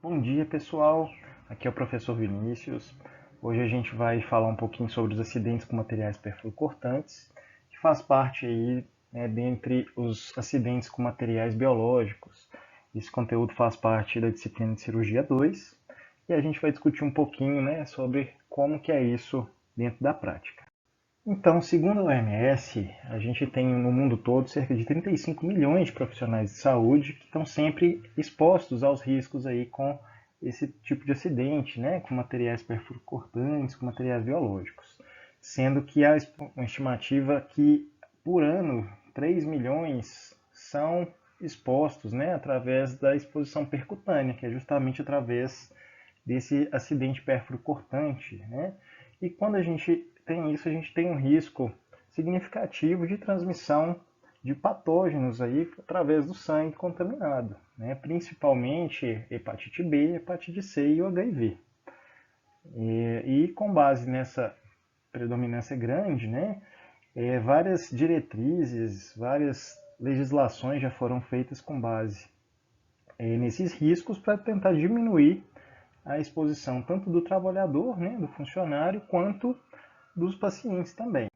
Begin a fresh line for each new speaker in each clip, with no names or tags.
Bom dia, pessoal. Aqui é o professor Vinícius. Hoje a gente vai falar um pouquinho sobre os acidentes com materiais perfluorocortantes, que faz parte aí, dentre os acidentes com materiais biológicos. Esse conteúdo faz parte da disciplina de cirurgia 2 e a gente vai discutir um pouquinho, sobre como que é isso dentro da prática. Então, segundo a OMS, a gente tem no mundo todo cerca de 35 milhões de profissionais de saúde que estão sempre expostos aos riscos aí com esse tipo de acidente, com materiais perfluorocortantes, com materiais biológicos. Sendo que há uma estimativa que, por ano, 3 milhões são expostos, através da exposição percutânea, que é justamente através desse acidente perfluorocortante, E quando a gente tem isso, a gente tem um risco significativo de transmissão de patógenos aí através do sangue contaminado, principalmente hepatite B, hepatite C e o HIV. E com base nessa predominância grande, várias diretrizes, várias legislações já foram feitas com base nesses riscos para tentar diminuir a exposição tanto do trabalhador, do funcionário, quanto dos pacientes também.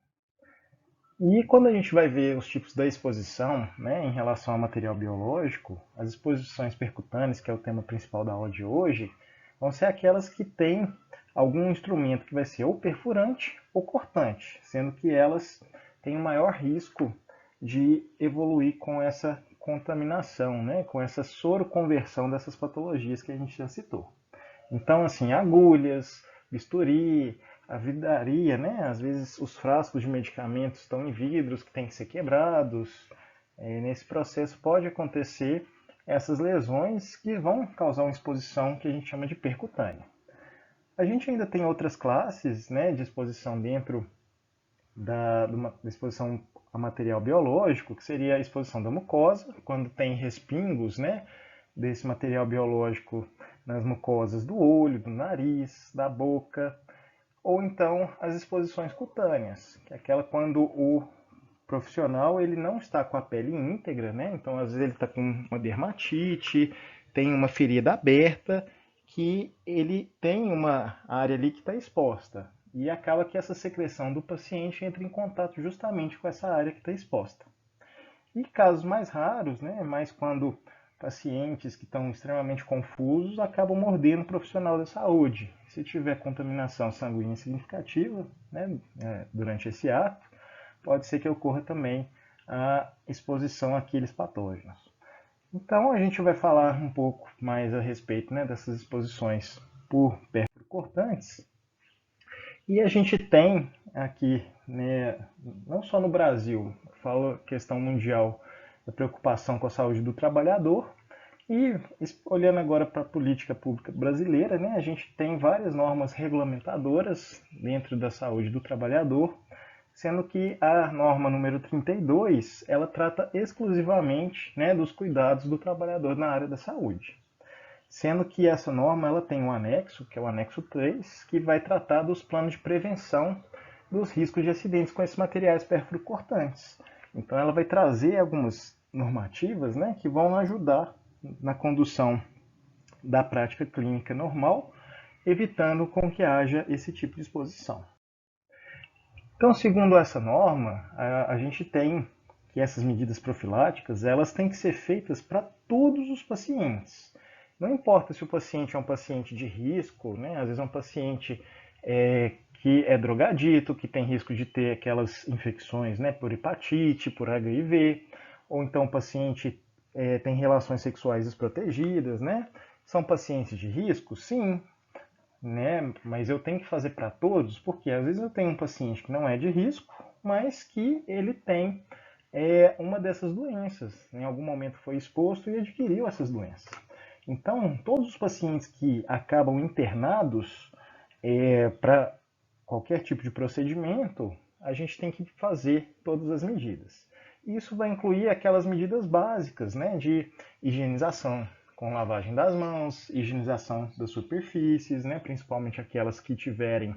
E quando a gente vai ver os tipos da exposição, em relação ao material biológico, as exposições percutâneas, que é o tema principal da aula de hoje, vão ser aquelas que têm algum instrumento que vai ser ou perfurante ou cortante, sendo que elas têm o maior risco de evoluir com essa contaminação, com essa soroconversão dessas patologias que a gente já citou. Então, assim, agulhas, bisturi, a vidraria, às vezes os frascos de medicamentos estão em vidros que têm que ser quebrados. Nesse processo pode acontecer essas lesões que vão causar uma exposição que a gente chama de percutânea. A gente ainda tem outras classes de exposição dentro da exposição a material biológico, que seria a exposição da mucosa, quando tem respingos desse material biológico nas mucosas do olho, do nariz, da boca, ou então as exposições cutâneas, que é aquela quando o profissional ele não está com a pele íntegra, então às vezes ele está com uma dermatite, tem uma ferida aberta, que ele tem uma área ali que está exposta, e acaba que essa secreção do paciente entra em contato justamente com essa área que está exposta. E casos mais raros, mais quando pacientes que estão extremamente confusos acabam mordendo o profissional da saúde. Se tiver contaminação sanguínea significativa durante esse ato, pode ser que ocorra também a exposição àqueles patógenos. Então a gente vai falar um pouco mais a respeito dessas exposições por perfluorocortantes. E a gente tem aqui, não só no Brasil, falo questão mundial, a preocupação com a saúde do trabalhador. E olhando agora para a política pública brasileira, a gente tem várias normas regulamentadoras dentro da saúde do trabalhador, sendo que a norma número 32, ela trata exclusivamente dos cuidados do trabalhador na área da saúde. Sendo que essa norma ela tem um anexo, que é o anexo 3, que vai tratar dos planos de prevenção dos riscos de acidentes com esses materiais perfluorocortantes. Então ela vai trazer algumas normativas que vão ajudar na condução da prática clínica normal, evitando com que haja esse tipo de exposição. Então, segundo essa norma, a gente tem que essas medidas profiláticas elas têm que ser feitas para todos os pacientes. Não importa se o paciente é um paciente de risco, às vezes é um paciente que é drogadito, que tem risco de ter aquelas infecções por hepatite, por HIV, ou então o paciente tem relações sexuais desprotegidas, São pacientes de risco? Sim, mas eu tenho que fazer para todos, porque às vezes eu tenho um paciente que não é de risco, mas que ele tem uma dessas doenças. Em algum momento foi exposto e adquiriu essas doenças. Então, todos os pacientes que acabam internados para qualquer tipo de procedimento, a gente tem que fazer todas as medidas. Isso vai incluir aquelas medidas básicas de higienização, com lavagem das mãos, higienização das superfícies, principalmente aquelas que tiverem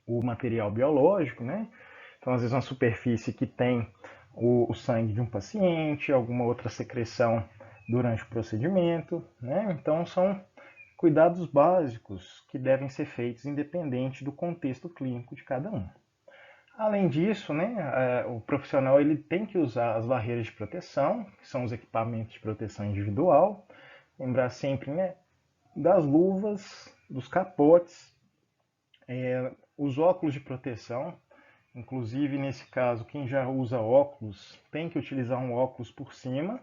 o material biológico. Então, às vezes, uma superfície que tem o sangue de um paciente, alguma outra secreção durante o procedimento. Então, são cuidados básicos que devem ser feitos independente do contexto clínico de cada um. Além disso, né, o profissional ele tem que usar as barreiras de proteção, que são os equipamentos de proteção individual, lembrar sempre, né, das luvas, dos capotes, os óculos de proteção. Inclusive, nesse caso, quem já usa óculos tem que utilizar um óculos por cima,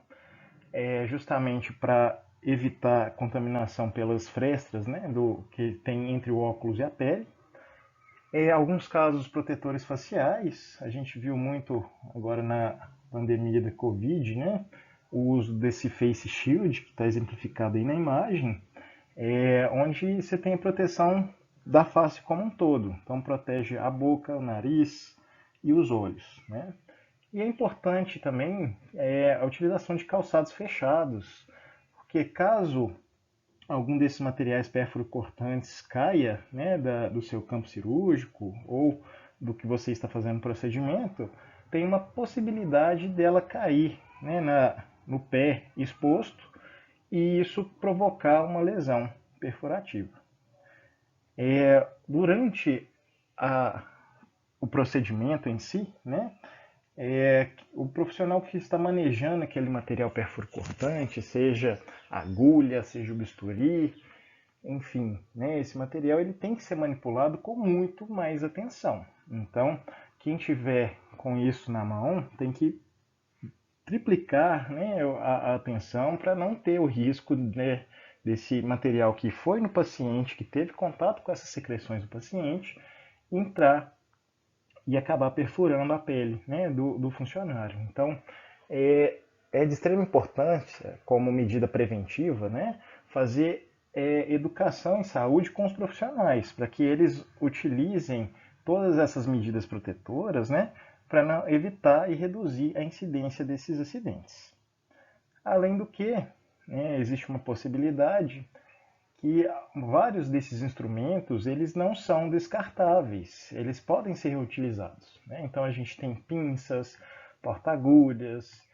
justamente para evitar contaminação pelas frestas, né, que tem entre o óculos e a pele. Em alguns casos, protetores faciais, a gente viu muito agora na pandemia da Covid, né, o uso desse face shield, que está exemplificado aí na imagem, onde você tem a proteção da face como um todo. Então, protege a boca, o nariz e os olhos, né? E é importante também a utilização de calçados fechados, porque caso algum desses materiais pérfuro-cortantes caia, né, do seu campo cirúrgico ou do que você está fazendo no procedimento, tem uma possibilidade dela cair, né, no pé exposto e isso provocar uma lesão perfurativa. Durante o procedimento em si, né, o profissional que está manejando aquele material perfuro-cortante, seja agulha, seja o bisturi, enfim, né, esse material ele tem que ser manipulado com muito mais atenção. Então, quem tiver com isso na mão tem que triplicar, né, a atenção para não ter o risco, né, desse material que foi no paciente, que teve contato com essas secreções do paciente, entrar e acabar perfurando a pele, né, do funcionário. Então, é de extrema importância, como medida preventiva, né, fazer educação em saúde com os profissionais, para que eles utilizem todas essas medidas protetoras, né, para evitar e reduzir a incidência desses acidentes. Além do que, né, existe uma possibilidade que vários desses instrumentos eles não são descartáveis, eles podem ser reutilizados, né? Então a gente tem pinças, porta-agulhas,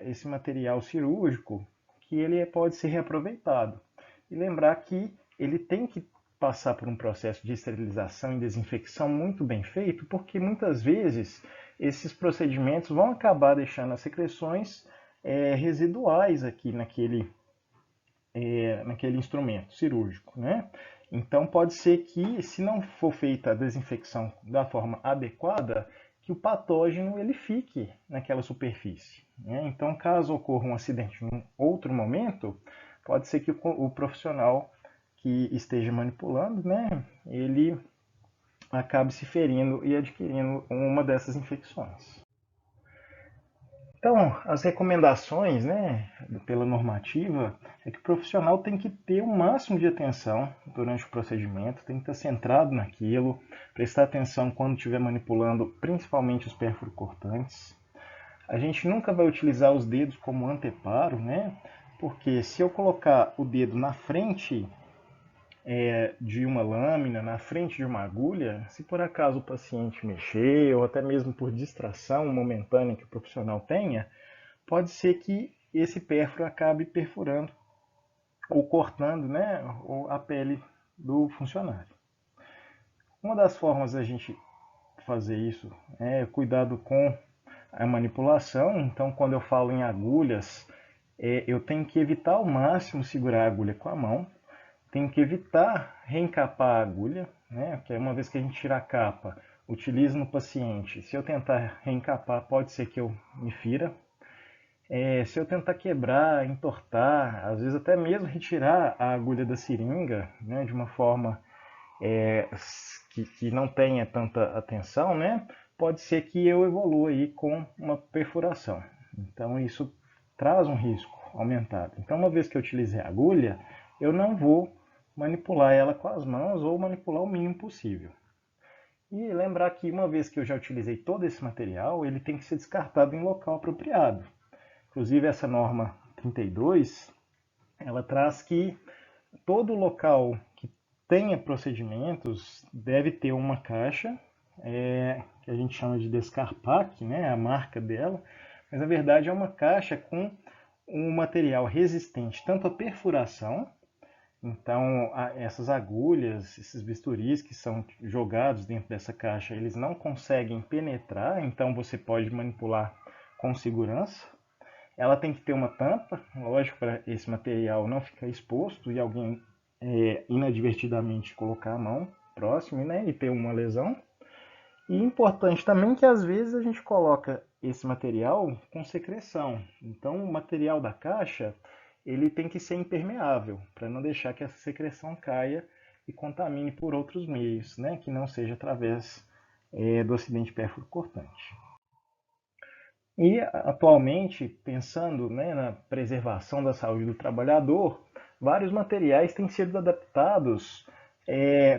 esse material cirúrgico que ele pode ser reaproveitado. E lembrar que ele tem que passar por um processo de esterilização e desinfecção muito bem feito, porque muitas vezes esses procedimentos vão acabar deixando as secreções residuais aqui naquele instrumento cirúrgico, né? Então pode ser que, se não for feita a desinfecção da forma adequada, que o patógeno ele fique naquela superfície, né? Então, caso ocorra um acidente em outro momento, pode ser que o profissional que esteja manipulando, né, ele acabe se ferindo e adquirindo uma dessas infecções. Então, as recomendações, né, pela normativa, é que o profissional tem que ter o máximo de atenção durante o procedimento, tem que estar centrado naquilo, prestar atenção quando estiver manipulando, principalmente os perfuro-cortantes. A gente nunca vai utilizar os dedos como anteparo, né, porque se eu colocar o dedo na frente de uma lâmina, na frente de uma agulha, se por acaso o paciente mexer, ou até mesmo por distração momentânea que o profissional tenha, pode ser que esse pérfuro acabe perfurando ou cortando, né, a pele do funcionário. Uma das formas da gente fazer isso é cuidado com a manipulação. Então, quando eu falo em agulhas, eu tenho que evitar ao máximo segurar a agulha com a mão. Tem que evitar reencapar a agulha, né? Porque uma vez que a gente tira a capa, utiliza no paciente. Se eu tentar reencapar, pode ser que eu me fira. Se eu tentar quebrar, entortar, às vezes até mesmo retirar a agulha da seringa, né, de uma forma que não tenha tanta atenção, né, pode ser que eu evolua aí com uma perfuração. Então isso traz um risco aumentado. Então, uma vez que eu utilizei a agulha, eu não vou manipular ela com as mãos ou manipular o mínimo possível. E lembrar que uma vez que eu já utilizei todo esse material, ele tem que ser descartado em local apropriado. Inclusive essa norma 32, ela traz que todo local que tenha procedimentos deve ter uma caixa, que a gente chama de Descarpac, né, a marca dela, mas na verdade é uma caixa com um material resistente tanto à perfuração, Então, essas agulhas, esses bisturis que são jogados dentro dessa caixa, eles não conseguem penetrar, então você pode manipular com segurança. Ela tem que ter uma tampa, lógico, para esse material não ficar exposto e alguém inadvertidamente colocar a mão próximo, né, e ter uma lesão. E importante também que às vezes a gente coloca esse material com secreção. Então o material da caixa ele tem que ser impermeável para não deixar que essa secreção caia e contamine por outros meios, né, que não seja através do acidente pérfuro-cortante. E atualmente, pensando, né, na preservação da saúde do trabalhador, vários materiais têm sido adaptados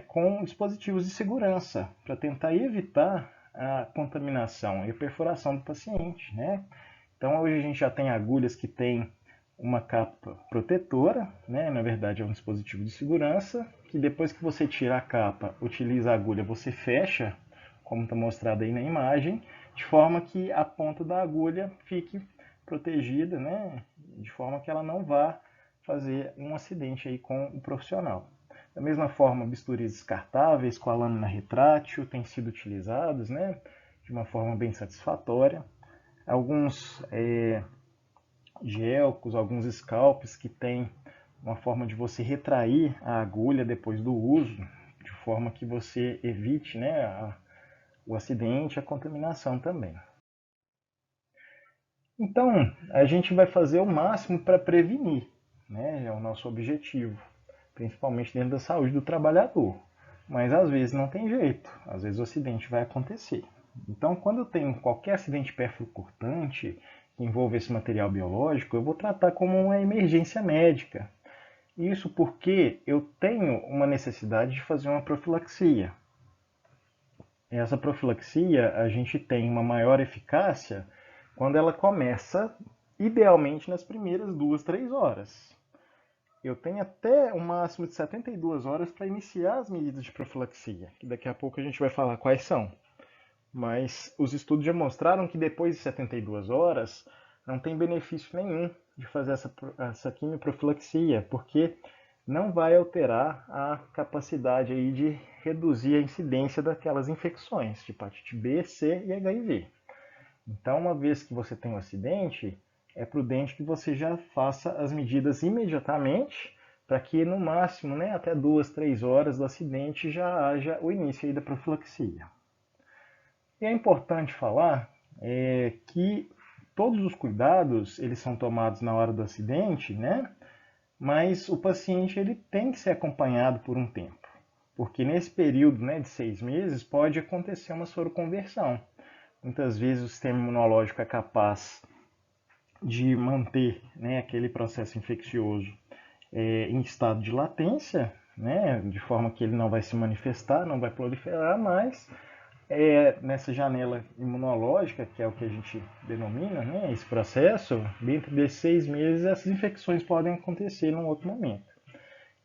com dispositivos de segurança para tentar evitar a contaminação e a perfuração do paciente, né? Então hoje a gente já tem agulhas que têm uma capa protetora, né? Na verdade é um dispositivo de segurança, que depois que você tira a capa, utiliza a agulha, você fecha, como está mostrado aí na imagem, de forma que a ponta da agulha fique protegida, né? De forma que ela não vá fazer um acidente aí com o profissional. Da mesma forma, bisturis descartáveis com a lâmina retrátil têm sido utilizados, né, de uma forma bem satisfatória. Alguns gelcos, alguns scalpes que têm uma forma de você retrair a agulha depois do uso, de forma que você evite, né, o acidente e a contaminação também. Então, a gente vai fazer o máximo para prevenir, né, é o nosso objetivo, principalmente dentro da saúde do trabalhador. Mas às vezes não tem jeito, às vezes o acidente vai acontecer. Então, quando eu tenho qualquer acidente pérfuro-cortante que envolva esse material biológico, eu vou tratar como uma emergência médica. Isso porque eu tenho uma necessidade de fazer uma profilaxia. Essa profilaxia a gente tem uma maior eficácia quando ela começa, idealmente, nas primeiras 2, 3 horas. Eu tenho até um máximo de 72 horas para iniciar as medidas de profilaxia, que daqui a pouco a gente vai falar quais são. Mas os estudos já mostraram que depois de 72 horas não tem benefício nenhum de fazer essa quimioprofilaxia, porque não vai alterar a capacidade aí de reduzir a incidência daquelas infecções, de hepatite B, C e HIV. Então, uma vez que você tem um acidente, é prudente que você já faça as medidas imediatamente, para que no máximo, né, até 2, 3 horas do acidente já haja o início aí da profilaxia. E é importante falar que todos os cuidados eles são tomados na hora do acidente, né? Mas o paciente ele tem que ser acompanhado por um tempo, porque nesse período, né, de 6 meses pode acontecer uma soroconversão. Muitas vezes o sistema imunológico é capaz de manter, né, aquele processo infeccioso em estado de latência, né, de forma que ele não vai se manifestar, não vai proliferar, mas nessa janela imunológica, que é o que a gente denomina, né, esse processo, dentro desses 6 meses essas infecções podem acontecer num outro momento.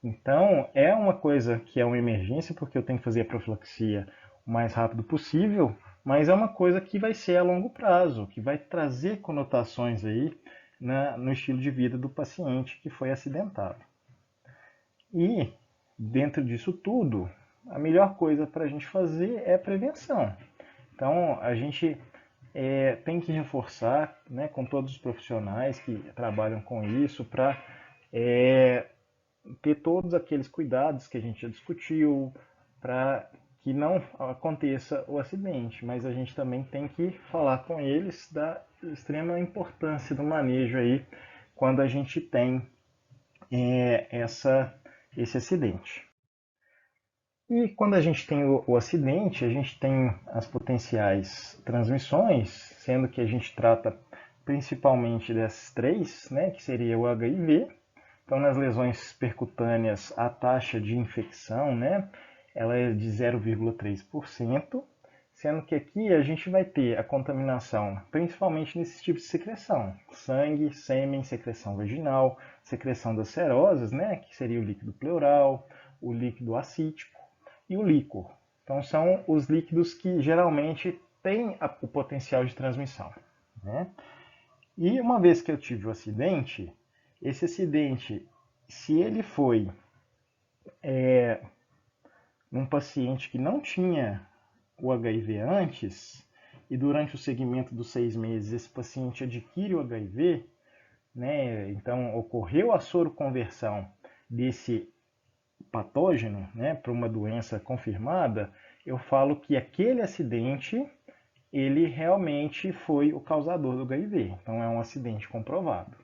Então, é uma coisa que é uma emergência, porque eu tenho que fazer a profilaxia o mais rápido possível, mas é uma coisa que vai ser a longo prazo, que vai trazer conotações aí no estilo de vida do paciente que foi acidentado. E, dentro disso tudo, a melhor coisa para a gente fazer é prevenção. Então, a gente tem que reforçar, né, com todos os profissionais que trabalham com isso para ter todos aqueles cuidados que a gente já discutiu para que não aconteça o acidente, mas a gente também tem que falar com eles da extrema importância do manejo aí quando a gente tem esse acidente. E quando a gente tem o acidente, a gente tem as potenciais transmissões, sendo que a gente trata principalmente dessas três, né, que seria o HIV. Então, nas lesões percutâneas, a taxa de infecção, né, ela é de 0,3%, sendo que aqui a gente vai ter a contaminação principalmente nesses tipos de secreção: sangue, sêmen, secreção vaginal, secreção das serosas, né, que seria o líquido pleural, o líquido acítico e o líquor. Então, são os líquidos que geralmente têm o potencial de transmissão, né? E uma vez que eu tive o acidente, esse acidente, se ele foi num paciente que não tinha o HIV antes, e durante o segmento dos 6 meses esse paciente adquire o HIV, né? Então ocorreu a soroconversão desse patógeno, né, para uma doença confirmada, eu falo que aquele acidente ele realmente foi o causador do HIV. Então é um acidente comprovado.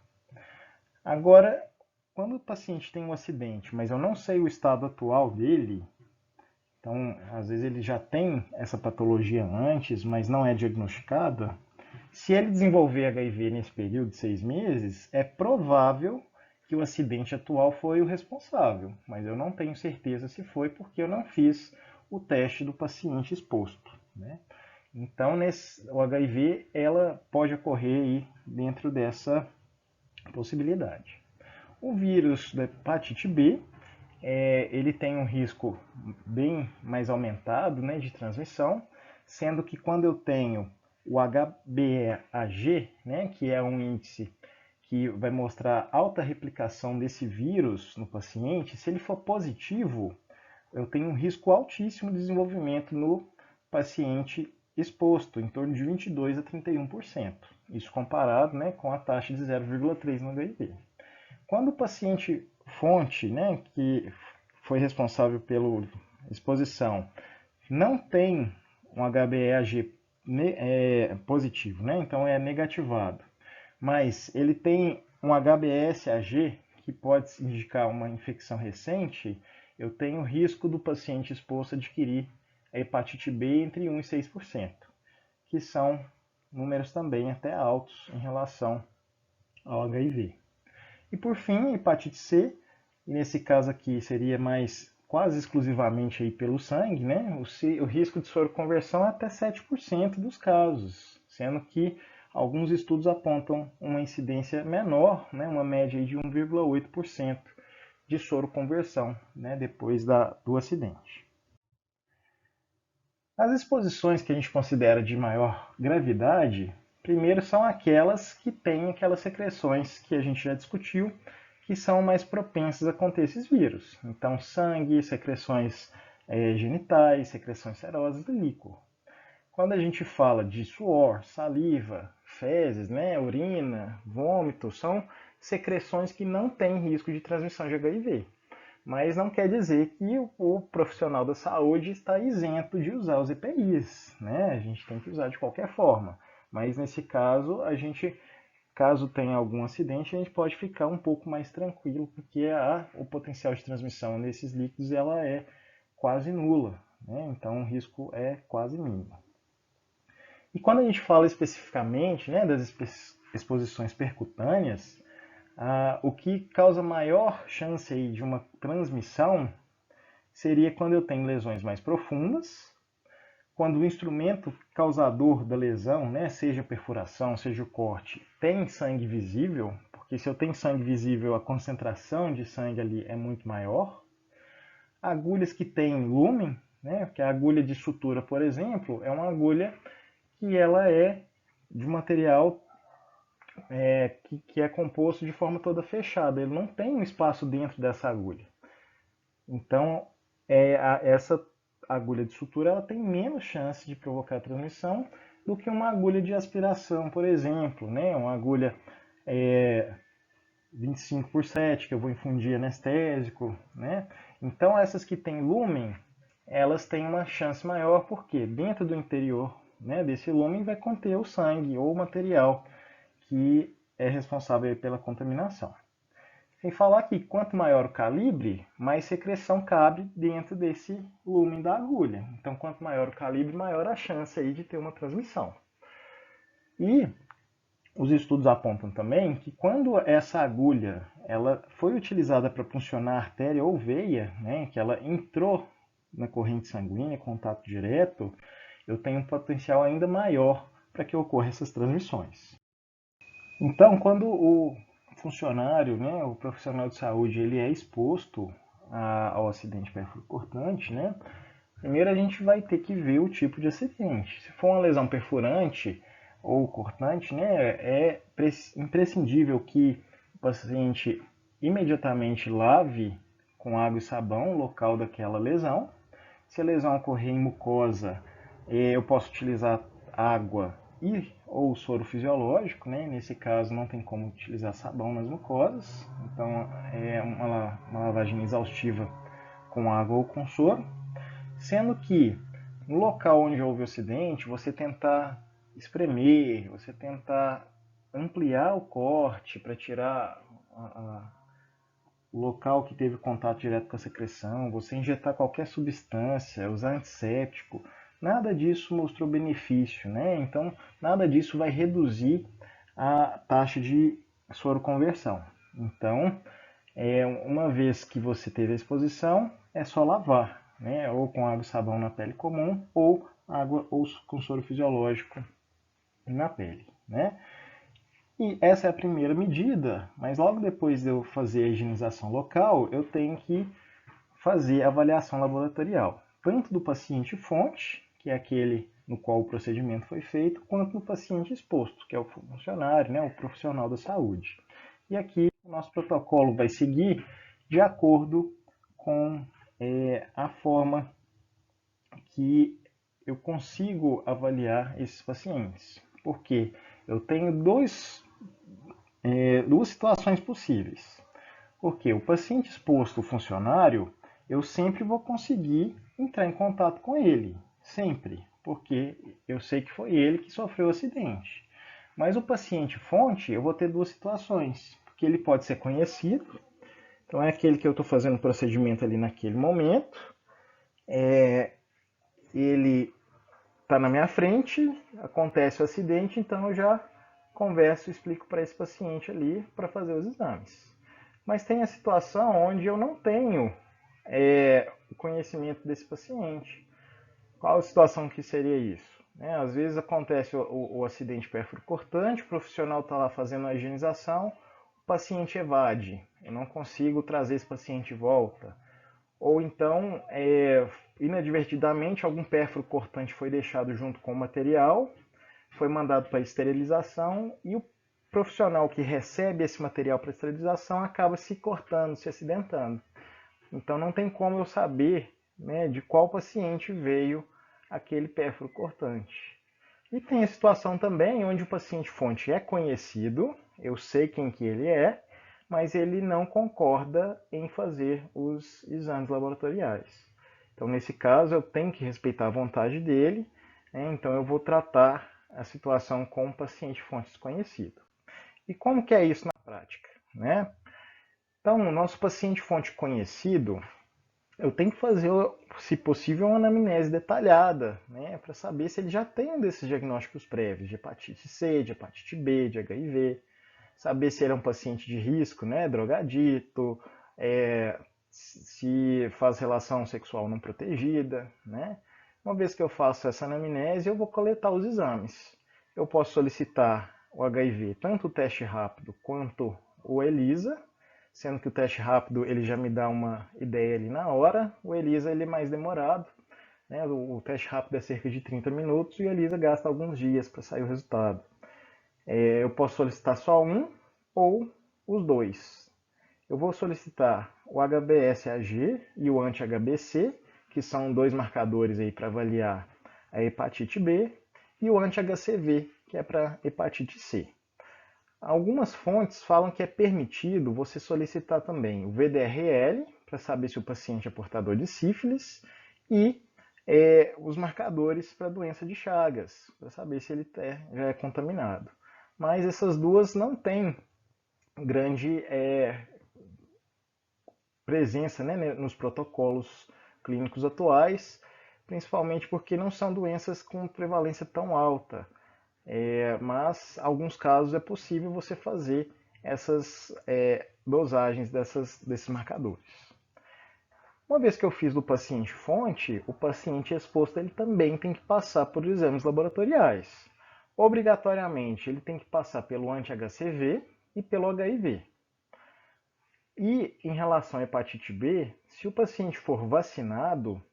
Agora, quando o paciente tem um acidente, mas eu não sei o estado atual dele, então às vezes ele já tem essa patologia antes, mas não é diagnosticada, se ele desenvolver HIV nesse período de 6 meses, é provável que o acidente atual foi o responsável, mas eu não tenho certeza se foi porque eu não fiz o teste do paciente exposto, né? Então, o HIV ela pode ocorrer aí dentro dessa possibilidade. O vírus da hepatite B, ele tem um risco bem mais aumentado, né, de transmissão, sendo que quando eu tenho o HBeAg, né, que é um índice que vai mostrar alta replicação desse vírus no paciente, se ele for positivo, eu tenho um risco altíssimo de desenvolvimento no paciente exposto, em torno de 22 a 31%. Isso comparado, né, com a taxa de 0,3 no HIV. Quando o paciente fonte, né, que foi responsável pela exposição, não tem um HBeAg positivo, né, então é negativado, mas ele tem um HBsAg que pode indicar uma infecção recente, eu tenho risco do paciente exposto a adquirir a hepatite B entre 1 e 6%, que são números também até altos em relação ao HIV. E por fim, a hepatite C, e nesse caso aqui seria mais quase exclusivamente aí pelo sangue, né? O risco de soroconversão é até 7% dos casos, sendo que alguns estudos apontam uma incidência menor, né? Uma média de 1,8% de soroconversão, né? Depois do acidente. As exposições que a gente considera de maior gravidade, primeiro são aquelas que têm aquelas secreções que a gente já discutiu, que são mais propensas a conter esses vírus. Então, sangue, secreções genitais, secreções serosas e líquor. Quando a gente fala de suor, saliva, fezes, né, urina, vômito, são secreções que não têm risco de transmissão de HIV. Mas não quer dizer que o profissional da saúde está isento de usar os EPIs, né? A gente tem que usar de qualquer forma. Mas nesse caso, caso tenha algum acidente, a gente pode ficar um pouco mais tranquilo, porque o potencial de transmissão nesses líquidos ela é quase nula, né? Então o risco é quase mínimo. E quando a gente fala especificamente, né, das exposições percutâneas, o que causa maior chance aí de uma transmissão seria quando eu tenho lesões mais profundas, quando o instrumento causador da lesão, né, seja a perfuração, seja o corte, tem sangue visível, porque se eu tenho sangue visível, a concentração de sangue ali é muito maior. Agulhas que têm lúmen, né, porque a agulha de sutura, por exemplo, é uma agulha que ela é de material que é composto de forma toda fechada. Ele não tem um espaço dentro dessa agulha. Então, essa agulha de sutura ela tem menos chance de provocar transmissão do que uma agulha de aspiração, por exemplo, né? Uma agulha 25/7 que eu vou infundir anestésico, né? Então, essas que têm lúmen, elas têm uma chance maior porque dentro do interior, né, desse lúmen vai conter o sangue ou o material que é responsável pela contaminação. Sem falar que quanto maior o calibre, mais secreção cabe dentro desse lúmen da agulha. Então, quanto maior o calibre, maior a chance aí de ter uma transmissão. E os estudos apontam também que quando essa agulha ela foi utilizada para puncionar artéria ou veia, né, que ela entrou na corrente sanguínea, contato direto, eu tenho um potencial ainda maior para que ocorra essas transmissões. Então, quando o funcionário, né, o profissional de saúde, ele é exposto ao acidente perfurante, né, primeiro a gente vai ter que ver o tipo de acidente. Se for uma lesão perfurante ou cortante, né, é imprescindível que o paciente imediatamente lave com água e sabão o local daquela lesão. Se a lesão ocorrer em mucosa, eu posso utilizar água e ou soro fisiológico, né? Nesse caso não tem como utilizar sabão nas mucosas, então é uma lavagem exaustiva com água ou com soro, sendo que no local onde houve o acidente, você tentar espremer, você tentar ampliar o corte para tirar o local que teve contato direto com a secreção, você injetar qualquer substância, usar antisséptico, nada disso mostrou benefício, né? Então, nada disso vai reduzir a taxa de soroconversão. Então, uma vez que você teve a exposição, é só lavar, né? Ou com água e sabão na pele comum, ou água ou com soro fisiológico na pele, né? E essa é a primeira medida, mas logo depois de eu fazer a higienização local, eu tenho que fazer a avaliação laboratorial, tanto do paciente fonte, que é aquele no qual o procedimento foi feito, quanto no paciente exposto, que é o funcionário, né, o profissional da saúde. E aqui o nosso protocolo vai seguir de acordo com a forma que eu consigo avaliar esses pacientes. Porque eu tenho duas situações possíveis. Porque o paciente exposto, o funcionário, eu sempre vou conseguir entrar em contato com ele. Sempre. Porque eu sei que foi ele que sofreu o acidente. Mas o paciente fonte, eu vou ter duas situações. Porque ele pode ser conhecido. Então é aquele que eu estou fazendo o procedimento ali naquele momento. Ele está na minha frente, acontece o acidente, então eu já converso e explico para esse paciente ali para fazer os exames. Mas tem a situação onde eu não tenho o conhecimento desse paciente. Qual a situação que seria isso? Às vezes acontece o acidente pérfuro-cortante, o profissional está lá fazendo a higienização, o paciente evade, eu não consigo trazer esse paciente de volta. Ou então, inadvertidamente, algum pérfuro cortante foi deixado junto com o material, foi mandado para esterilização e o profissional que recebe esse material para esterilização acaba se cortando, se acidentando. Então não tem como eu saber, né, de qual paciente veio aquele pérfuro cortante. E tem a situação também onde o paciente fonte é conhecido, eu sei quem que ele é, mas ele não concorda em fazer os exames laboratoriais. Então, nesse caso, eu tenho que respeitar a vontade dele, né? Então eu vou tratar a situação com o paciente fonte desconhecido. E como que é isso na prática, né? Então, o nosso paciente fonte conhecido, eu tenho que fazer, se possível, uma anamnese detalhada, né, para saber se ele já tem um desses diagnósticos prévios, de hepatite C, de hepatite B, de HIV, saber se ele é um paciente de risco, né, drogadito, se faz relação sexual não protegida, né. Uma vez que eu faço essa anamnese, eu vou coletar os exames. Eu posso solicitar o HIV, tanto o teste rápido quanto o ELISA, sendo que o teste rápido ele já me dá uma ideia ali na hora, o ELISA ele é mais demorado, né? O teste rápido é cerca de 30 minutos e o ELISA gasta alguns dias para sair o resultado. Eu posso solicitar só um ou os dois. Eu vou solicitar o HBsAg e o anti-HBC, que são dois marcadores aí para avaliar a hepatite B, e o anti-HCV, que é para hepatite C. Algumas fontes falam que é permitido você solicitar também o VDRL, para saber se o paciente é portador de sífilis, e os marcadores para a doença de Chagas, para saber se ele já é contaminado. Mas essas duas não têm grande presença, né, nos protocolos clínicos atuais, principalmente porque não são doenças com prevalência tão alta. Mas, em alguns casos, é possível você fazer essas dosagens desses marcadores. Uma vez que eu fiz do paciente fonte, o paciente exposto ele também tem que passar por exames laboratoriais. Obrigatoriamente, ele tem que passar pelo anti-HCV e pelo HIV. E, em relação à hepatite B, se o paciente for vacinado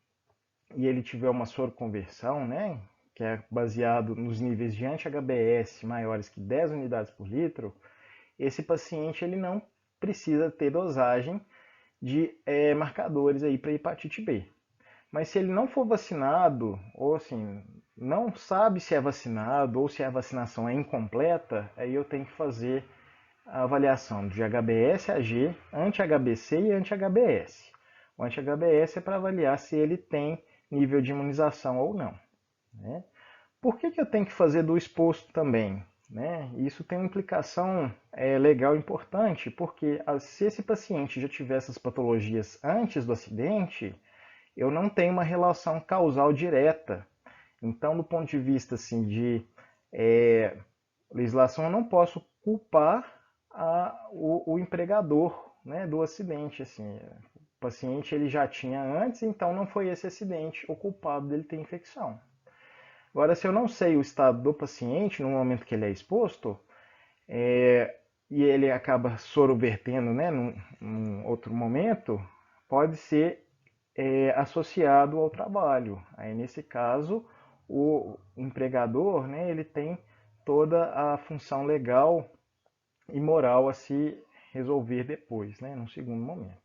e ele tiver uma soroconversão, né, que é baseado nos níveis de anti-HBs maiores que 10 unidades por litro, esse paciente ele não precisa ter dosagem de marcadores aí para hepatite B. Mas se ele não for vacinado, ou assim, não sabe se é vacinado ou se a vacinação é incompleta, aí eu tenho que fazer a avaliação de HBsAg, anti-HBC e anti-HBs. O anti-HBs é para avaliar se ele tem nível de imunização ou não. Né? Por que eu tenho que fazer do exposto também? Né? Isso tem uma implicação legal importante, porque se esse paciente já tiver essas patologias antes do acidente, eu não tenho uma relação causal direta. Então, do ponto de vista assim, de legislação, eu não posso culpar o empregador, né, do acidente. Assim. O paciente ele já tinha antes, então não foi esse acidente o culpado dele ter infecção. Agora, se eu não sei o estado do paciente no momento que ele é exposto, e ele acaba sorovertendo, né, num outro momento, pode ser associado ao trabalho. Aí, nesse caso, o empregador, né, ele tem toda a função legal e moral a se resolver depois, né, num segundo momento.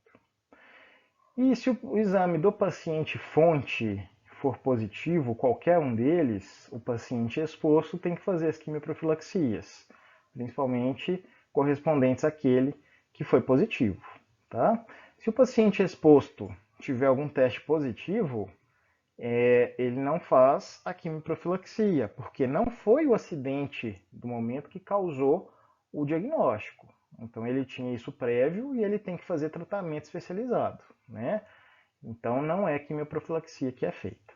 E se o exame do paciente fonte for positivo, qualquer um deles, o paciente exposto tem que fazer as quimioprofilaxias, principalmente correspondentes àquele que foi positivo. Tá? Se o paciente exposto tiver algum teste positivo, ele não faz a quimioprofilaxia, porque não foi o acidente do momento que causou o diagnóstico. Então ele tinha isso prévio e ele tem que fazer tratamento especializado, né? Então não é quimioprofilaxia que é feita.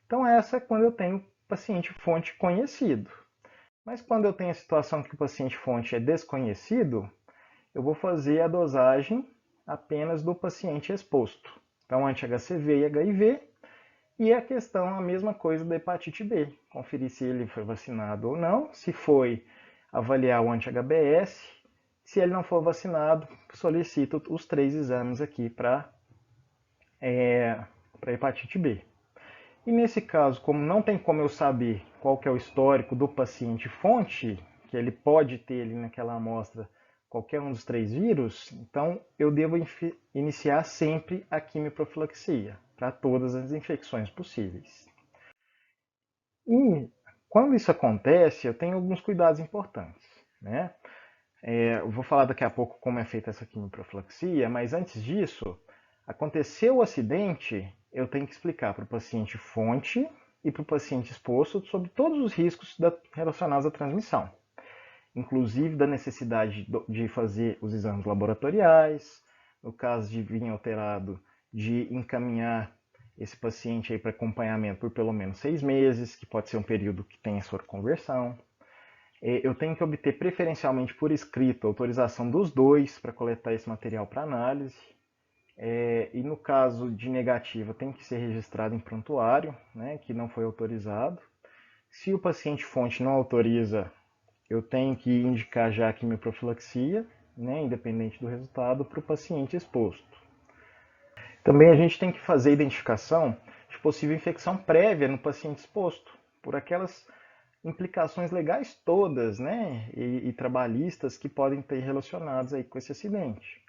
Então essa é quando eu tenho paciente fonte conhecido. Mas quando eu tenho a situação que o paciente fonte é desconhecido, eu vou fazer a dosagem apenas do paciente exposto. Então anti-HCV e HIV. E a questão, a mesma coisa da hepatite B. Conferir se ele foi vacinado ou não. Se foi, avaliar o anti-HBs. Se ele não for vacinado, solicito os 3 exames aqui para hepatite B. E nesse caso, como não tem como eu saber qual que é o histórico do paciente fonte, que ele pode ter ali naquela amostra qualquer um dos 3 vírus, então eu devo iniciar sempre a quimioprofilaxia para todas as infecções possíveis. E quando isso acontece, eu tenho alguns cuidados importantes. Né? Eu vou falar daqui a pouco como é feita essa quimioprofilaxia, mas antes disso, aconteceu o acidente, eu tenho que explicar para o paciente fonte e para o paciente exposto sobre todos os riscos relacionados à transmissão, inclusive da necessidade de fazer os exames laboratoriais, no caso de vir alterado, de encaminhar esse paciente para acompanhamento por pelo menos 6 meses, que pode ser um período que tem a sua conversão. Eu tenho que obter preferencialmente por escrito a autorização dos dois para coletar esse material para análise. E no caso de negativa, tem que ser registrado em prontuário, né, que não foi autorizado. Se o paciente fonte não autoriza, eu tenho que indicar já a quimioprofilaxia, né, independente do resultado, para o paciente exposto. Também a gente tem que fazer a identificação de possível infecção prévia no paciente exposto, por aquelas implicações legais todas, né, e trabalhistas que podem ter relacionados aí com esse acidente.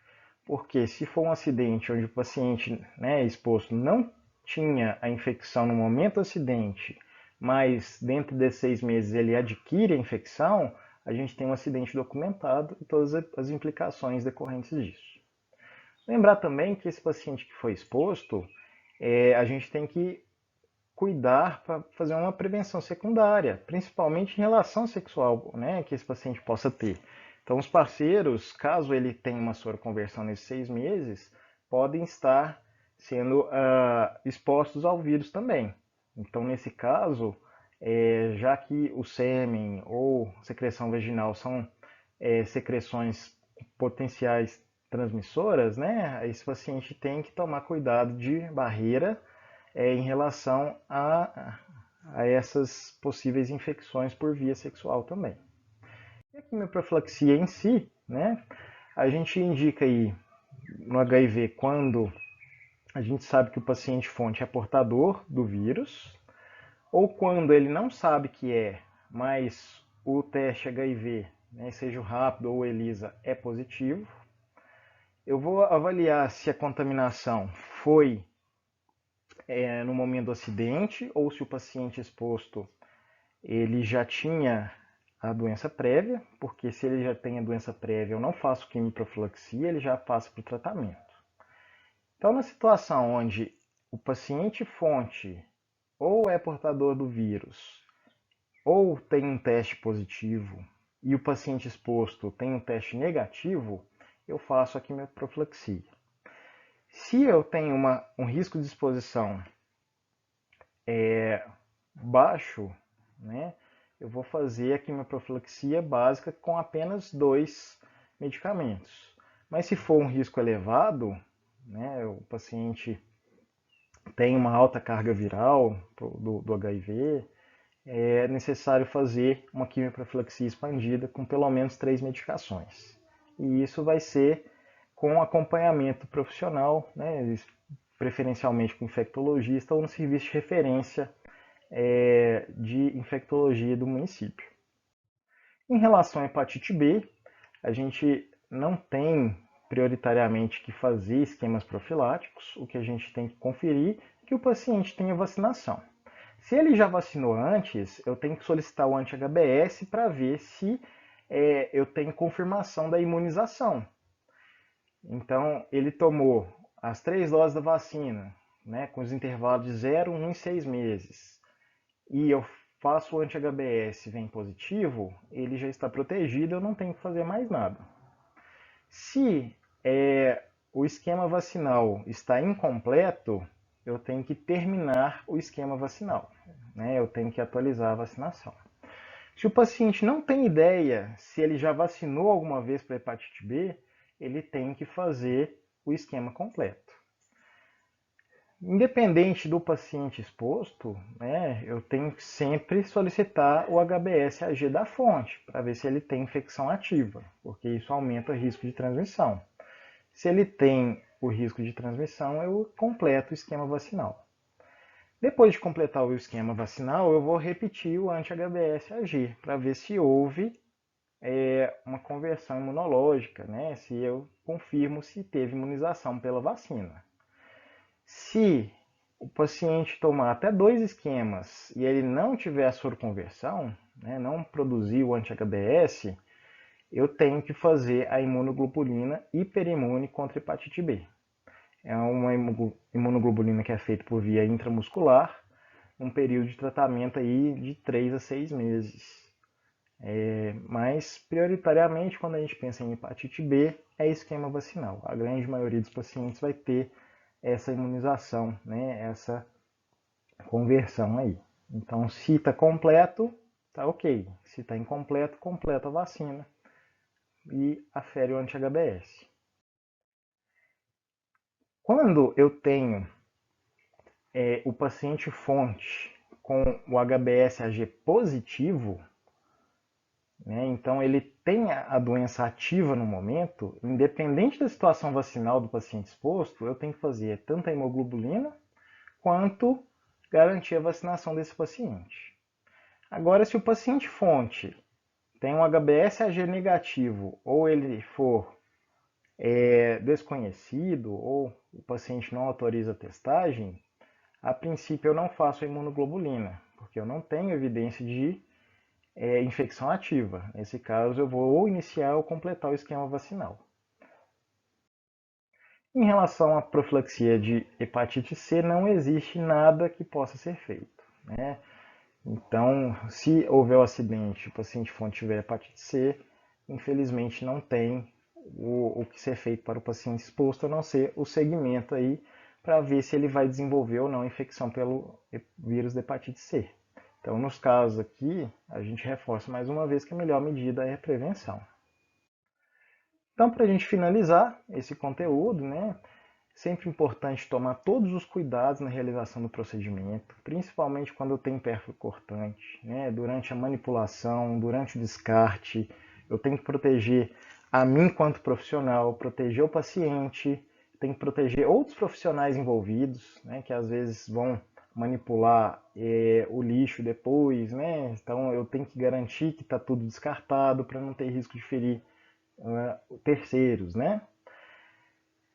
Porque se for um acidente onde o paciente, né, exposto não tinha a infecção no momento do acidente, mas dentro de 6 meses ele adquire a infecção, a gente tem um acidente documentado e todas as implicações decorrentes disso. Lembrar também que esse paciente que foi exposto, a gente tem que cuidar para fazer uma prevenção secundária, principalmente em relação sexual, né, que esse paciente possa ter. Então, os parceiros, caso ele tenha uma soroconversão nesses 6 meses, podem estar sendo expostos ao vírus também. Então, nesse caso, já que o sêmen ou secreção vaginal são secreções potenciais transmissoras, né, esse paciente tem que tomar cuidado de barreira em relação a essas possíveis infecções por via sexual também. E a quimioprofilaxia em si, né, a gente indica aí no HIV quando a gente sabe que o paciente fonte é portador do vírus, ou quando ele não sabe que é, mas o teste HIV, né, seja o rápido ou o ELISA, é positivo. Eu vou avaliar se a contaminação foi no momento do acidente ou se o paciente exposto ele já tinha a doença prévia, porque se ele já tem a doença prévia, eu não faço quimioprofilaxia, ele já passa para o tratamento. Então, na situação onde o paciente fonte ou é portador do vírus ou tem um teste positivo e o paciente exposto tem um teste negativo, eu faço a quimioprofilaxia. Se eu tenho um risco de exposição baixo, né, eu vou fazer a quimioprofilaxia básica com apenas 2 medicamentos. Mas se for um risco elevado, né, o paciente tem uma alta carga viral do HIV, é necessário fazer uma quimioprofilaxia expandida com pelo menos 3 medicações. E isso vai ser com acompanhamento profissional, né, preferencialmente com infectologista ou no serviço de referência de infectologia do município. Em relação à hepatite B, a gente não tem prioritariamente que fazer esquemas profiláticos, o que a gente tem que conferir é que o paciente tenha vacinação. Se ele já vacinou antes, eu tenho que solicitar o anti-HBS para ver se eu tenho confirmação da imunização. Então, ele tomou as 3 doses da vacina, né, com os intervalos de 0, 1 e 6 meses, e eu faço o anti-HBS vem positivo, ele já está protegido, eu não tenho que fazer mais nada. Se o esquema vacinal está incompleto, eu tenho que terminar o esquema vacinal, né? Eu tenho que atualizar a vacinação. Se o paciente não tem ideia se ele já vacinou alguma vez para hepatite B, ele tem que fazer o esquema completo. Independente do paciente exposto, né, eu tenho que sempre solicitar o HBsAg da fonte, para ver se ele tem infecção ativa, porque isso aumenta o risco de transmissão. Se ele tem o risco de transmissão, eu completo o esquema vacinal. Depois de completar o esquema vacinal, eu vou repetir o anti-HBsAg, para ver se houve uma conversão imunológica, né, se eu confirmo se teve imunização pela vacina. Se o paciente tomar até 2 esquemas e ele não tiver a soroconversão, né, não produzir o anti-HBs, eu tenho que fazer a imunoglobulina hiperimune contra hepatite B. É uma imunoglobulina que é feita por via intramuscular, um período de tratamento aí de 3 a 6 meses. Mas, prioritariamente, quando a gente pensa em hepatite B, é esquema vacinal. A grande maioria dos pacientes vai ter essa imunização, né, essa conversão aí. Então, se está completo, tá ok. Se está incompleto, completa a vacina e afere o anti-HBs. Quando eu tenho o paciente fonte com o HBsAg positivo, né, então ele tem a doença ativa no momento, independente da situação vacinal do paciente exposto, eu tenho que fazer tanto a hemoglobulina quanto garantir a vacinação desse paciente. Agora, se o paciente fonte tem um HBsAg negativo ou ele for desconhecido ou o paciente não autoriza a testagem, a princípio eu não faço a imunoglobulina, porque eu não tenho evidência de infecção ativa. Nesse caso, eu vou ou iniciar ou completar o esquema vacinal. Em relação à profilaxia de hepatite C, não existe nada que possa ser feito, né? Então, se houver o acidente, o paciente fonte tiver hepatite C, infelizmente não tem o que ser feito para o paciente exposto, a não ser o segmento aí para ver se ele vai desenvolver ou não infecção pelo vírus da hepatite C. Então, nos casos aqui, a gente reforça mais uma vez que a melhor medida é a prevenção. Então, para a gente finalizar esse conteúdo, né, sempre importante tomar todos os cuidados na realização do procedimento, principalmente quando eu tenho pérfuro cortante, né, durante a manipulação, durante o descarte, eu tenho que proteger a mim enquanto profissional, proteger o paciente, tenho que proteger outros profissionais envolvidos, né, que às vezes vão manipular o lixo depois, né? Então eu tenho que garantir que está tudo descartado para não ter risco de ferir terceiros, né?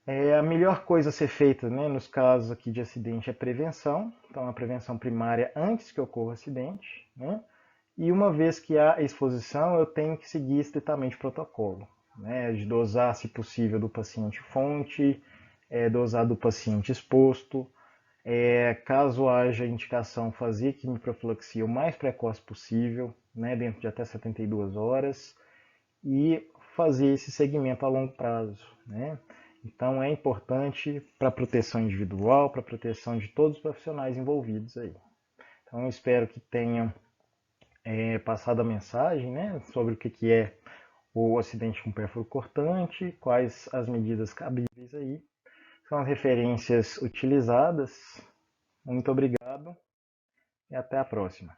A melhor coisa a ser feita, né, nos casos aqui de acidente é prevenção. Então, a prevenção primária antes que ocorra o acidente, né? E uma vez que há exposição, eu tenho que seguir estritamente o protocolo, né, de dosar, se possível, do paciente fonte, dosar do paciente exposto. Caso haja indicação, fazer quimioprofilaxia o mais precoce possível, né, dentro de até 72 horas, e fazer esse segmento a longo prazo, né? Então é importante para a proteção individual, para a proteção de todos os profissionais envolvidos aí. Então eu espero que tenham passado a mensagem, né, sobre o que é o acidente com pérfuro cortante, quais as medidas cabíveis aí, são as referências utilizadas. Muito obrigado e até a próxima.